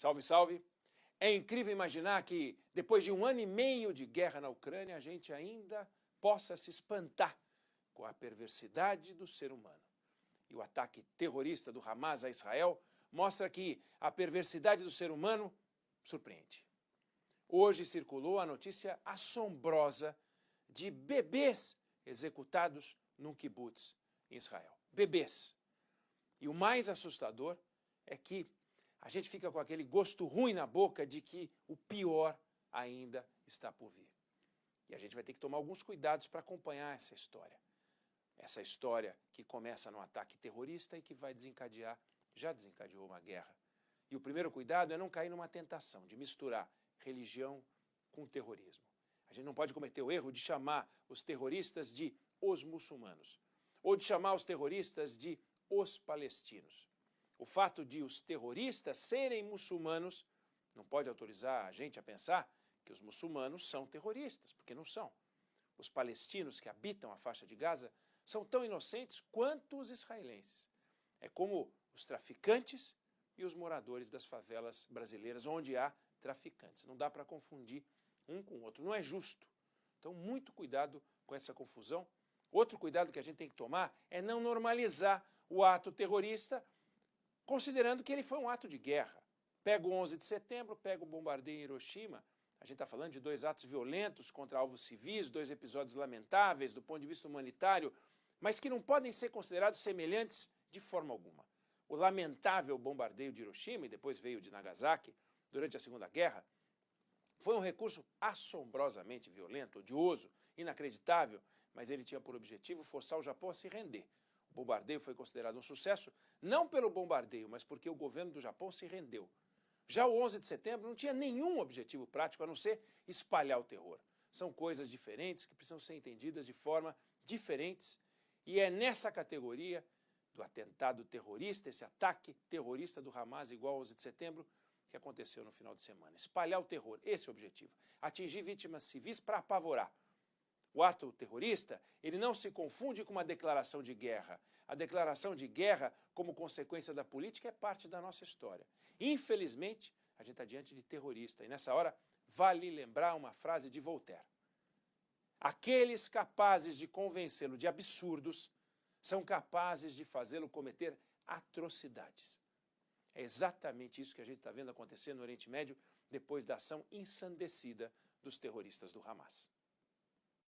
Salve, salve! É incrível imaginar que, depois de 1 ano e meio de guerra na Ucrânia, a gente ainda possa se espantar com a perversidade do ser humano. E o ataque terrorista do Hamas a Israel mostra que a perversidade do ser humano surpreende. Hoje circulou a notícia assombrosa de bebês executados num kibutz em Israel. Bebês. E o mais assustador é que a gente fica com aquele gosto ruim na boca de que o pior ainda está por vir. E a gente vai ter que tomar alguns cuidados para acompanhar essa história. Essa história que começa num ataque terrorista e que vai desencadear, já desencadeou uma guerra. E o primeiro cuidado é não cair numa tentação de misturar religião com terrorismo. A gente não pode cometer o erro de chamar os terroristas de os muçulmanos, ou de chamar os terroristas de os palestinos. O fato de os terroristas serem muçulmanos não pode autorizar a gente a pensar que os muçulmanos são terroristas, porque não são. Os palestinos que habitam a faixa de Gaza são tão inocentes quanto os israelenses. É como os traficantes e os moradores das favelas brasileiras, onde há traficantes. Não dá para confundir um com o outro, não é justo. Então, muito cuidado com essa confusão. Outro cuidado que a gente tem que tomar é não normalizar o ato terrorista, considerando que ele foi um ato de guerra. Pega o 11 de setembro, pega o bombardeio em Hiroshima, a gente está falando de 2 atos violentos contra alvos civis, 2 episódios lamentáveis do ponto de vista humanitário, mas que não podem ser considerados semelhantes de forma alguma. O lamentável bombardeio de Hiroshima, e depois veio de Nagasaki, durante a Segunda Guerra, foi um recurso assombrosamente violento, odioso, inacreditável, mas ele tinha por objetivo forçar o Japão a se render. O bombardeio foi considerado um sucesso, não pelo bombardeio, mas porque o governo do Japão se rendeu. Já o 11 de setembro não tinha nenhum objetivo prático a não ser espalhar o terror. São coisas diferentes que precisam ser entendidas de forma diferentes, e é nessa categoria do atentado terrorista, esse ataque terrorista do Hamas igual ao 11 de setembro, que aconteceu no final de semana. Espalhar o terror, esse é o objetivo. Atingir vítimas civis para apavorar. O ato terrorista, ele não se confunde com uma declaração de guerra. A declaração de guerra, como consequência da política, é parte da nossa história. Infelizmente, a gente está diante de terrorista. E nessa hora, vale lembrar uma frase de Voltaire. Aqueles capazes de convencê-lo de absurdos são capazes de fazê-lo cometer atrocidades. É exatamente isso que a gente está vendo acontecer no Oriente Médio depois da ação ensandecida dos terroristas do Hamas.